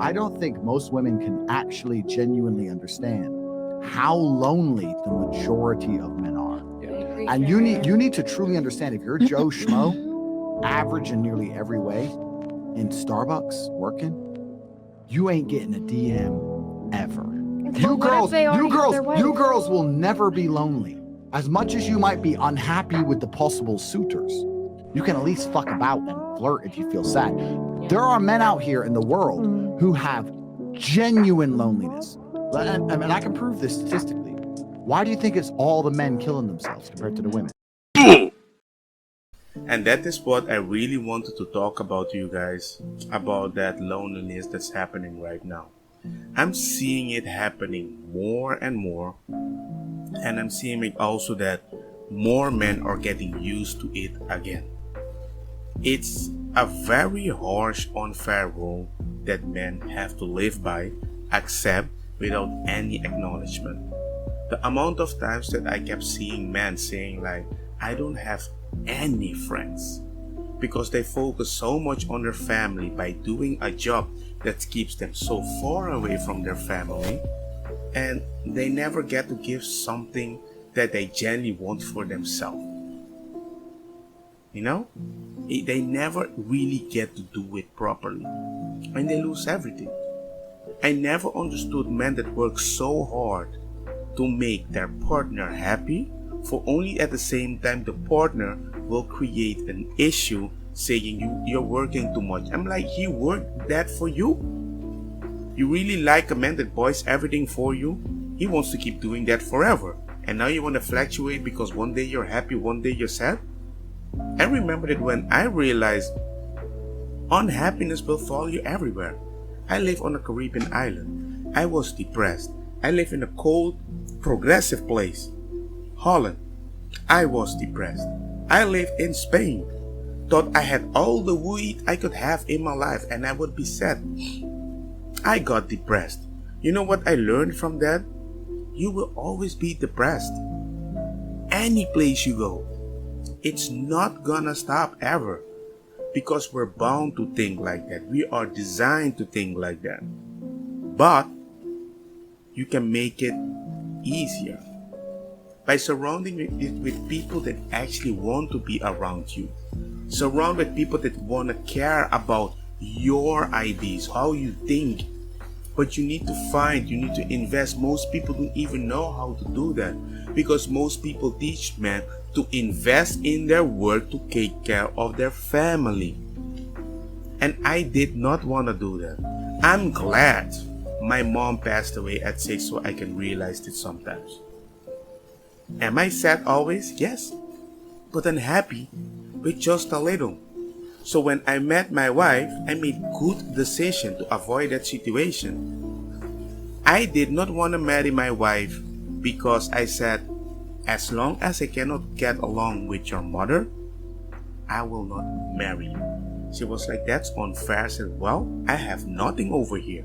I don't think most women can actually genuinely understand how lonely the majority of men are. And you need to truly understand, if you're Joe Schmo, average in nearly every way, in Starbucks working, you ain't getting a DM ever. You girls will never be lonely. As much as you might be unhappy with the possible suitors, you can at least fuck about and flirt if you feel sad. There are men out here in the world who have genuine loneliness. And I can prove this statistically. Why do you think it's all the men killing themselves compared to the women? And that is what I really wanted to talk about to you guys, about that loneliness that's happening right now. I'm seeing it happening more and more, and I'm seeing it also that more men are getting used to it again. It's a very harsh, unfair rule that men have to live by, accept without any acknowledgement. The amount of times that I kept seeing men saying like, I don't have any friends, because they focus so much on their family by doing a job that keeps them so far away from their family, and they never get to give something that they genuinely want for themselves. You know, they never really get to do it properly, and they lose everything. I never understood men that work so hard to make their partner happy, for only at the same time the partner will create an issue saying you're working too much. I'm like, he worked that for you? You really like a man that buys everything for you? He wants to keep doing that forever. And now you want to fluctuate because one day you're happy, one day you're sad? I remember that when I realized unhappiness will follow you everywhere. I live on a Caribbean island. I was depressed. I live in a cold, progressive place, Holland. I was depressed. I live in Spain. Thought I had all the weed I could have in my life and I would be sad. I got depressed. You know what I learned from that? You will always be depressed. Any place you go, it's not gonna stop ever, because we're bound to think like that. We are designed to think like that. But you can make it easier by surrounding it with people that actually want to be around you. Surround with people that want to care about your ideas, how you think. But you need to invest. Most people don't even know how to do that, because most people teach men to invest in their work to take care of their family. And I did not want to do that. I'm glad my mom passed away at 6 so I can realize it sometimes. Am I sad always? Yes. But I'm happy with just a little. So when I met my wife, I made good decision to avoid that situation. I did not want to marry my wife because I said, as long as I cannot get along with your mother, I will not marry you. She was like, that's unfair. I said, well, I have nothing over here.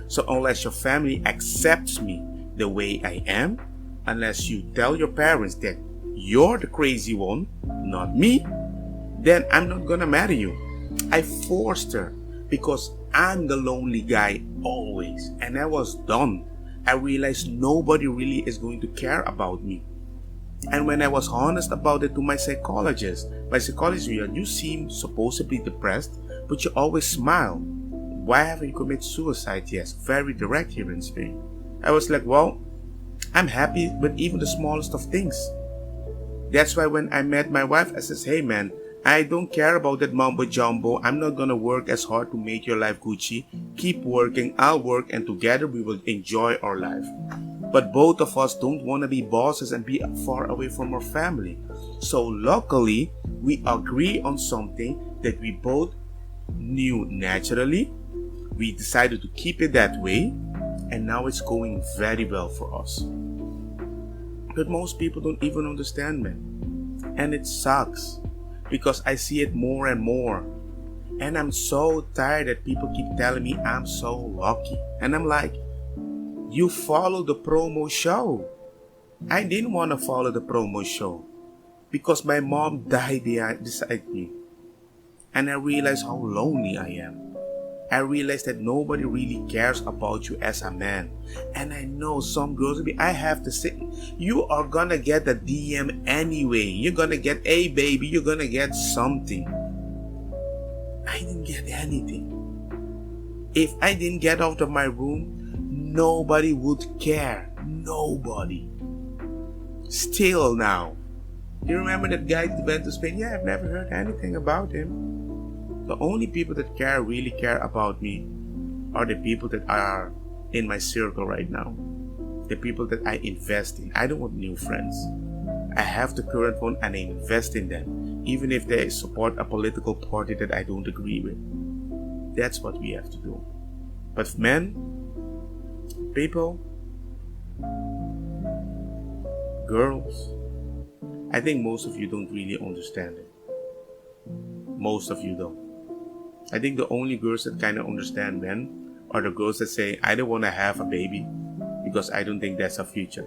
So unless your family accepts me the way I am, unless you tell your parents that you're the crazy one, not me, then I'm not gonna marry you. I forced her because I'm the lonely guy always, and I was done. I realized nobody really is going to care about me. And when I was honest about it to my psychologist said, you seem supposedly depressed, but you always smile. Why haven't you committed suicide? Yes, very direct here in Spain. I was like, well, I'm happy with even the smallest of things. That's why when I met my wife, I says, hey man, I don't care about that mumbo jumbo. I'm not gonna work as hard to make your life Gucci. Keep working, I'll work, and together we will enjoy our life. But both of us don't want to be bosses and be far away from our family. So luckily, we agree on something that we both knew naturally. We decided to keep it that way, and now it's going very well for us. But most people don't even understand me. And it sucks, because I see it more and more. And I'm so tired that people keep telling me I'm so lucky. And I'm like, you follow the promo show. I didn't want to follow the promo show because my mom died beside me. And I realized how lonely I am. I realized that nobody really cares about you as a man. And I know some girls will be, I have to say, you are gonna get the DM anyway. You're gonna get a baby, you're gonna get something. I didn't get anything. If I didn't get out of my room, nobody would care. Nobody. Still now. Do you remember that guy that went to Spain? Yeah, I've never heard anything about him. The only people that really care about me are the people that are in my circle right now. The people that I invest in. I don't want new friends. I have the current one and I invest in them, even if they support a political party that I don't agree with. That's what we have to do. But men, people, girls, I think most of you don't really understand it. Most of you don't. I think the only girls that kind of understand men are the girls that say, I don't want to have a baby because I don't think that's a future.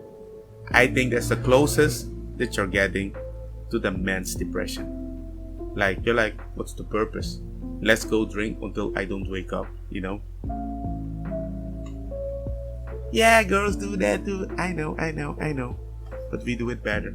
I think that's the closest that you're getting to the men's depression. Like, you're like, what's the purpose? Let's go drink until I don't wake up, you know? Yeah, girls do that too. I know. But we do it better.